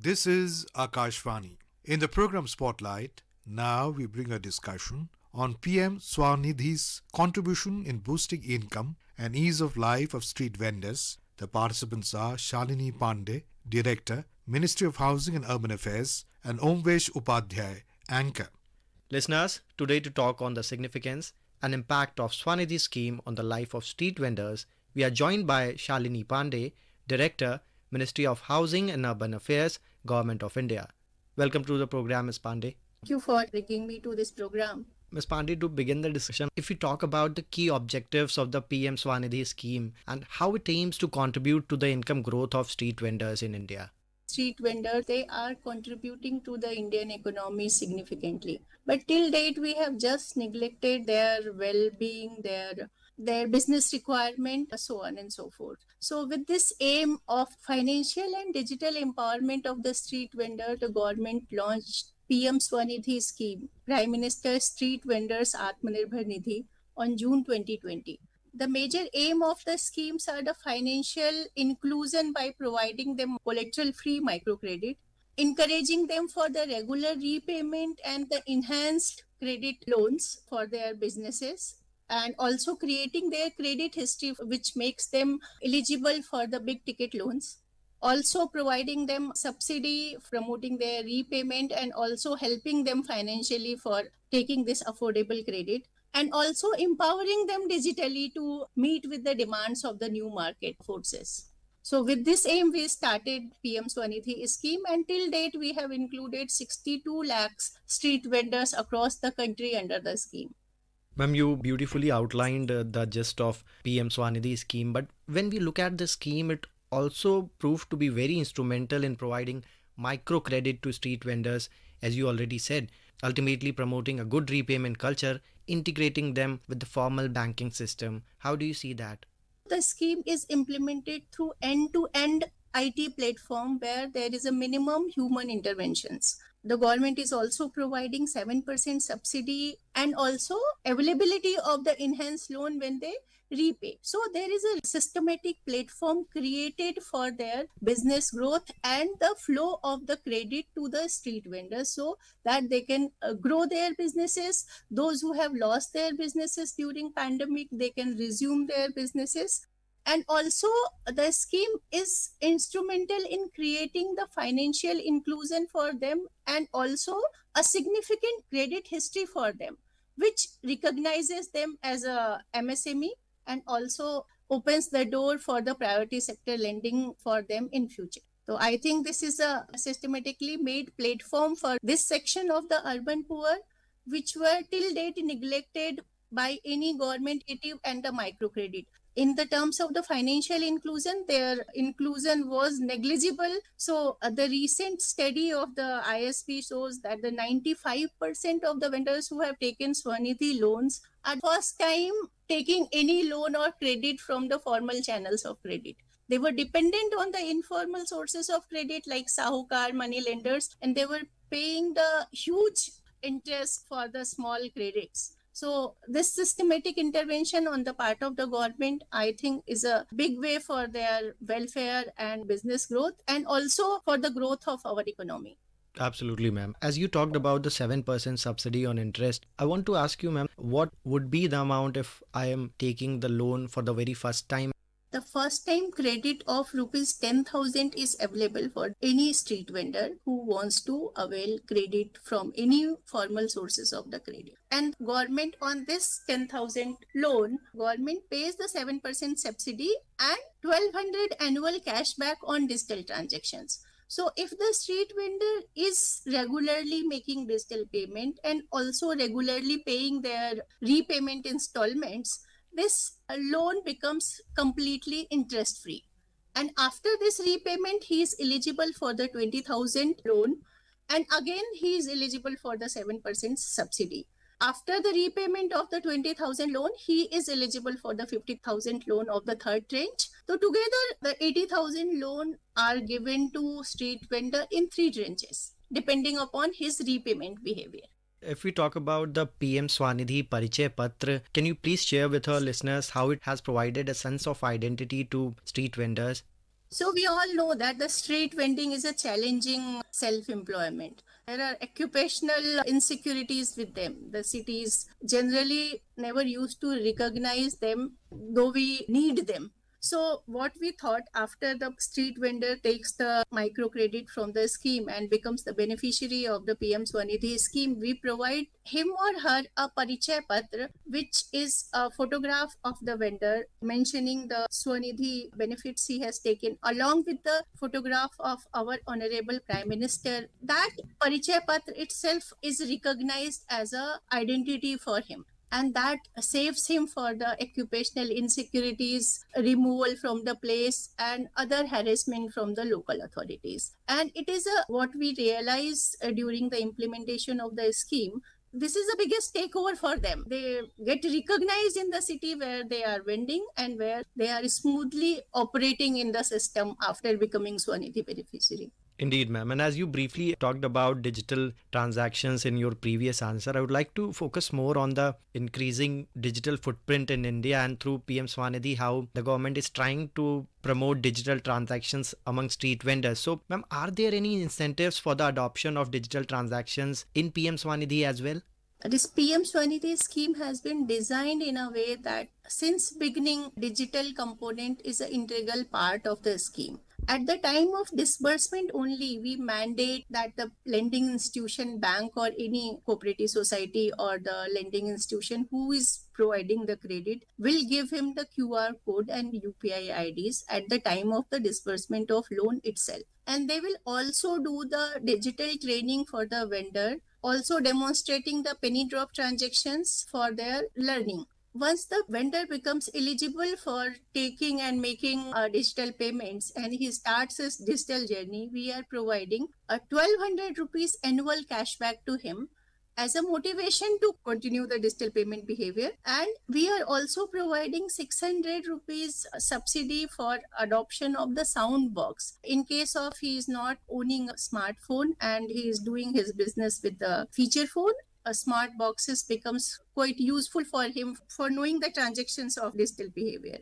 This is Akashvani. In the program Spotlight, now we bring a discussion on PM-SVANidhi's contribution in boosting income and ease of life of street vendors. The participants are Shalini Pandey, Director, Ministry of Housing and Urban Affairs, and Omvesh Upadhyay, Anchor. Listeners, today to talk on the significance and impact of Svanidhi scheme on the life of street vendors, we are joined by Shalini Pandey, Director, Ministry of Housing and Urban Affairs, Government of India. Welcome to the program, Ms. Pandey. Thank you for bringing me to this program. Ms. Pandey, to begin the discussion, if we talk about the key objectives of the PM-SVANidhi scheme and how it aims to contribute to the income growth of street vendors in India. Street vendors, they are contributing to the Indian economy significantly. But till date, we have just neglected their well-being, their business requirement, so on and so forth. So with this aim of financial and digital empowerment of the street vendor, the government launched PM-SVANidhi scheme, Prime Minister Street Vendors Atmanirbhar Nidhi, on June 2020. The major aim of the schemes are the financial inclusion by providing them collateral-free microcredit, encouraging them for the regular repayment and the enhanced credit loans for their businesses, and also creating their credit history, which makes them eligible for the big ticket loans. Also providing them subsidy, promoting their repayment, and also helping them financially for taking this affordable credit, and also empowering them digitally to meet with the demands of the new market forces. So with this aim, we started PM-SVANidhi scheme, and till date, we have included 62 lakhs street vendors across the country under the scheme. Ma'am, you beautifully outlined the gist of PM-SVANidhi scheme, but when we look at the scheme, it also proved to be very instrumental in providing microcredit to street vendors, as you already said, ultimately promoting a good repayment culture, integrating them with the formal banking system. How do you see that? The scheme is implemented through end-to-end IT platform where there is a minimum human interventions. The government is also providing 7% subsidy and also availability of the enhanced loan when they repay. So there is a systematic platform created for their business growth and the flow of the credit to the street vendors so that they can grow their businesses. Those who have lost their businesses during pandemic, they can resume their businesses. And also the scheme is instrumental in creating the financial inclusion for them and also a significant credit history for them, which recognizes them as a MSME and also opens the door for the priority sector lending for them in future. So I think this is a systematically made platform for this section of the urban poor, which were till date neglected by any government initiative and the microcredit. In the terms of the financial inclusion, their inclusion was negligible. So the recent study of the ISB shows that the 95% of the vendors who have taken Svanidhi loans are first time taking any loan or credit from the formal channels of credit. They were dependent on the informal sources of credit like Sahukar, money lenders, and they were paying the huge interest for the small credits. So this systematic intervention on the part of the government, I think, is a big way for their welfare and business growth and also for the growth of our economy. Absolutely, ma'am. As you talked about the 7% subsidy on interest, I want to ask you, ma'am, what would be the amount if I am taking the loan for the very first time? The first time credit of rupees 10,000 is available for any street vendor who wants to avail credit from any formal sources of the credit. And government on this 10,000 loan, government pays the 7% subsidy and 1,200 annual cashback on digital transactions. So if the street vendor is regularly making digital payment and also regularly paying their repayment installments, this loan becomes completely interest-free. And after this repayment, he is eligible for the 20,000 loan. And again, he is eligible for the 7% subsidy. After the repayment of the 20,000 loan, he is eligible for the 50,000 loan of the third tranche. So together, the 80,000 loan are given to street vendor in 3 tranches, depending upon his repayment behavior. If we talk about the PM-SVANidhi Parichay Patra, can you please share with our listeners how it has provided a sense of identity to street vendors? So we all know that the street vending is a challenging self-employment. There are occupational insecurities with them. The cities generally never used to recognize them, though we need them. So what we thought, after the street vendor takes the microcredit from the scheme and becomes the beneficiary of the PM-SVANidhi scheme, we provide him or her a Parichaya Patra, which is a photograph of the vendor mentioning the Swanidhi benefits he has taken, along with the photograph of our Honorable Prime Minister. That Parichaya Patra itself is recognized as a identity for him, and that saves him for the occupational insecurities, removal from the place, and other harassment from the local authorities. And it is what we realize during the implementation of the scheme. This is the biggest takeover for them. They get recognized in the city where they are vending and where they are smoothly operating in the system after becoming Swanidhi beneficiary. Indeed, ma'am. And as you briefly talked about digital transactions in your previous answer, I would like to focus more on the increasing digital footprint in India, and through PM Swanidhi, how the government is trying to promote digital transactions among street vendors. So, ma'am, are there any incentives for the adoption of digital transactions in PM Swanidhi as well? This PM-SVANidhi scheme has been designed in a way that since beginning, digital component is an integral part of the scheme. At the time of disbursement only, we mandate that the lending institution, bank or any cooperative society or the lending institution who is providing the credit will give him the QR code and UPI IDs at the time of the disbursement of loan itself. And they will also do the digital training for the vendor, also demonstrating the penny drop transactions for their learning. Once the vendor becomes eligible for taking and making digital payments and he starts his digital journey, we are providing a 1200 rupees annual cashback to him as a motivation to continue the digital payment behavior. And we are also providing 600 rupees subsidy for adoption of the sound box. In case of he is not owning a smartphone and he is doing his business with the feature phone, a smart boxes becomes quite useful for him for knowing the transactions of digital behavior.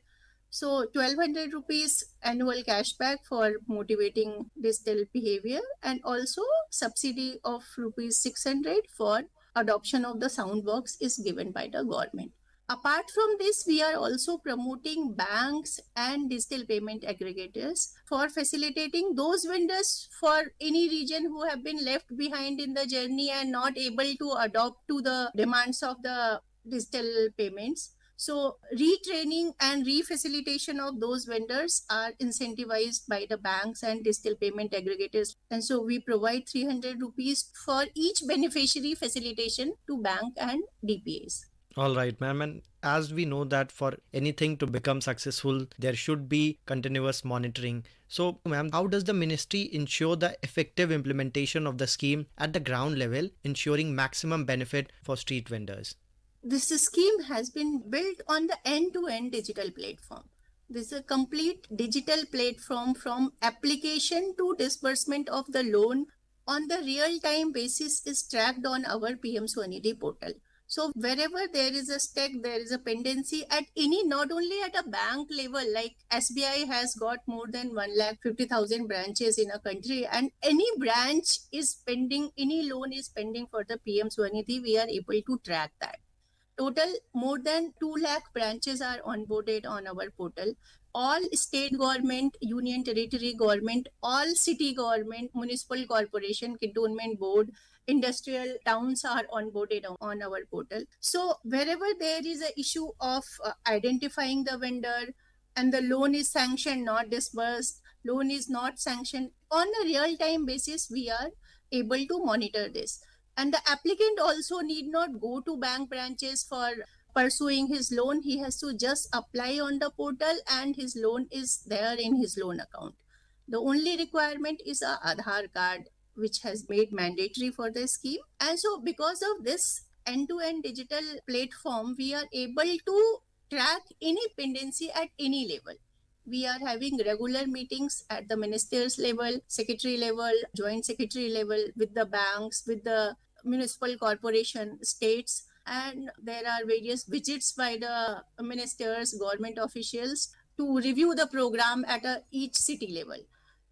So 1200 rupees annual cashback for motivating digital behavior, and also subsidy of rupees 600 for adoption of the sound box is given by the government. Apart from this, we are also promoting banks and digital payment aggregators for facilitating those vendors for any region who have been left behind in the journey and not able to adopt to the demands of the digital payments. So retraining and refacilitation of those vendors are incentivized by the banks and digital payment aggregators. And so we provide 300 rupees for each beneficiary facilitation to bank and DPAs. All right, ma'am. And as we know that for anything to become successful, there should be continuous monitoring. So, ma'am, how does the ministry ensure the effective implementation of the scheme at the ground level, ensuring maximum benefit for street vendors? This scheme has been built on the end-to-end digital platform. This is a complete digital platform from application to disbursement of the loan on the real-time basis is tracked on our PM-SVANidhi portal. So wherever there is a stack, there is a pendency at any, not only at a bank level, like SBI has got more than 150,000 branches in a country, and any branch is pending, any loan is pending for the PM-SVANidhi, we are able to track that. Total more than 2 lakh branches are onboarded on our portal. All state government, union territory government, all city government, municipal corporation, cantonment board, industrial towns are onboarded on our portal. So wherever there is an issue of identifying the vendor and the loan is sanctioned, not disbursed, loan is not sanctioned, on a real-time basis, we are able to monitor this. And the applicant also need not go to bank branches for pursuing his loan. He has to just apply on the portal and his loan is there in his loan account. The only requirement is a Aadhaar card, which has made mandatory for the scheme. And so because of this end-to-end digital platform, we are able to track any pendency at any level. We are having regular meetings at the minister's level, secretary level, joint secretary level, with the banks, with the municipal corporation, states, and there are various visits by the ministers, government officials to review the program at each city level.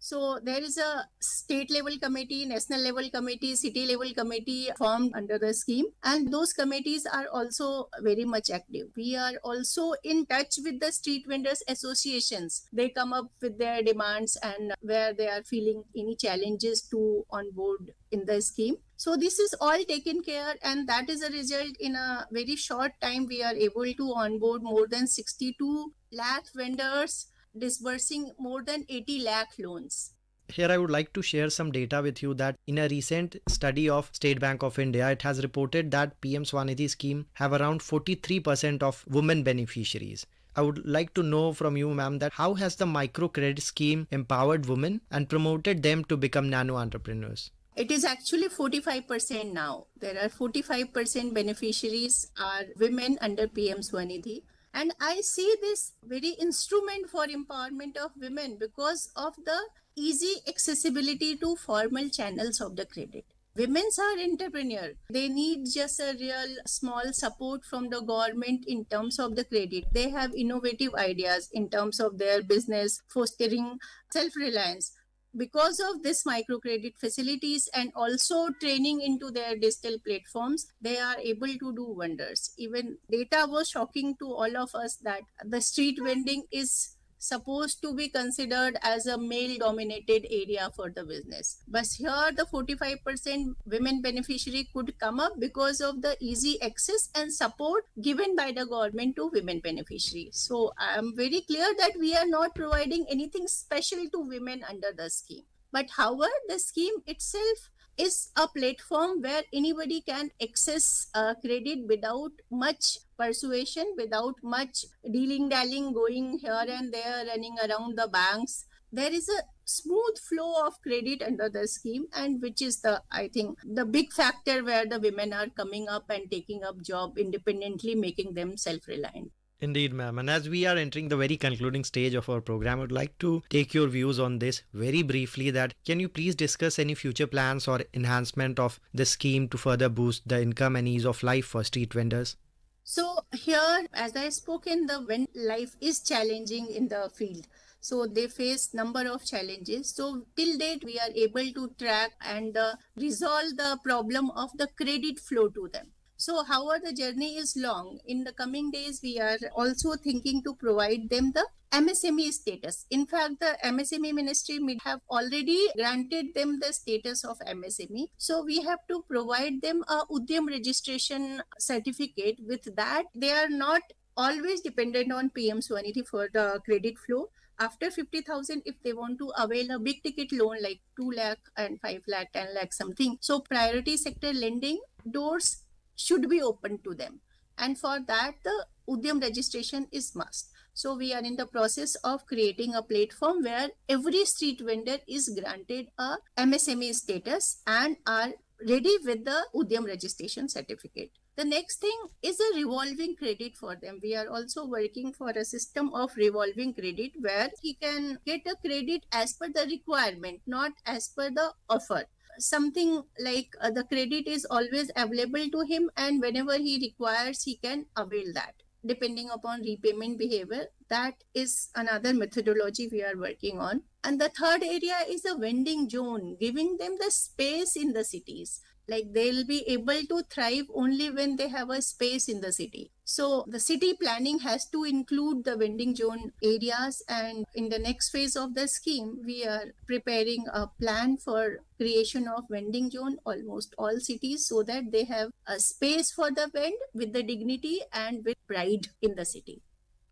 So there is a state level committee, national level committee, city level committee formed under the scheme, and those committees are also very much active. We are also in touch with the street vendors associations. They come up with their demands and where they are feeling any challenges to onboard in the scheme. So this is all taken care, and that is a result. In a very short time we are able to onboard more than 62 lakh vendors, disbursing more than 80 lakh loans. Here I would like to share some data with you that in a recent study of State Bank of India, it has reported that PM-SVANidhi scheme have around 43% of women beneficiaries. I would like to know from you, ma'am, that how has the microcredit scheme empowered women and promoted them to become nano entrepreneurs? It is actually 45% now. There are 45% beneficiaries are women under PM-SVANidhi. And I see this very instrument for empowerment of women because of the easy accessibility to formal channels of the credit. Women are entrepreneurs. They need just a real small support from the government in terms of the credit. They have innovative ideas in terms of their business, fostering self-reliance. Because of this microcredit facilities and also training into their digital platforms, they are able to do wonders. Even data was shocking to all of us that the street vending is supposed to be considered as a male-dominated area for the business. But here the 45% women beneficiary could come up because of the easy access and support given by the government to women beneficiaries. So I am very clear that we are not providing anything special to women under the scheme. But however, the scheme itself is a platform where anybody can access credit without much persuasion, without much dealing-dallying, going here and there, running around the banks. There is a smooth flow of credit under the scheme, and which is I think, the big factor where the women are coming up and taking up job independently, making them self-reliant. Indeed, ma'am. And as we are entering the very concluding stage of our program, I would like to take your views on this very briefly. That can you please discuss any future plans or enhancement of the scheme to further boost the income and ease of life for street vendors? So here, as I spoke in when life is challenging in the field, so they face number of challenges. So till date, we are able to track and resolve the problem of the credit flow to them. So however, the journey is long. In the coming days, we are also thinking to provide them the MSME status. In fact, the MSME ministry may have already granted them the status of MSME. So we have to provide them a Udyam registration certificate. With that, they are not always dependent on PM-SVANidhi for the credit flow. After 50,000, if they want to avail a big ticket loan like 2 lakh and 5 lakh, 10 lakh something. So priority sector lending doors should be open to them. And for that, the Udyam registration is must. So we are in the process of creating a platform where every street vendor is granted a MSME status and are ready with the Udyam registration certificate. The next thing is a revolving credit for them. We are also working for a system of revolving credit where he can get a credit as per the requirement, not as per the offer. Something like the credit is always available to him, and whenever he requires, he can avail that depending upon repayment behavior. That is another methodology we are working on. And the third area is a vending zone, giving them the space in the cities. Like they'll be able to thrive only when they have a space in the city. So the city planning has to include the vending zone areas, and in the next phase of the scheme, we are preparing a plan for creation of vending zone almost all cities so that they have a space for the vend with the dignity and with pride in the city.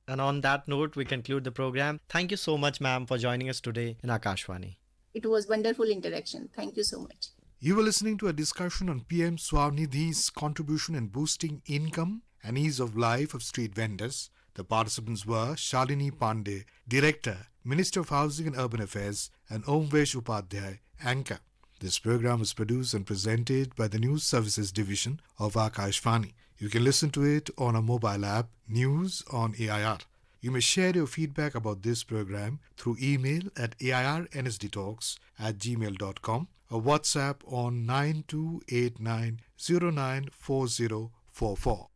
And on that note, we conclude the program. Thank you so much, ma'am, for joining us today in Akashvani. It was wonderful interaction. Thank you so much. You were listening to a discussion on PM-SVANidhi's contribution in boosting income and ease of life of street vendors. The participants were Shalini Pandey, Director, Minister of Housing and Urban Affairs, and Omvesh Upadhyay, Anchor. This program was produced and presented by the News Services Division of Akashvani. You can listen to it on a mobile app, News on AIR. You may share your feedback about this program through email at airnsdtalks@gmail.com or WhatsApp on 9289094044.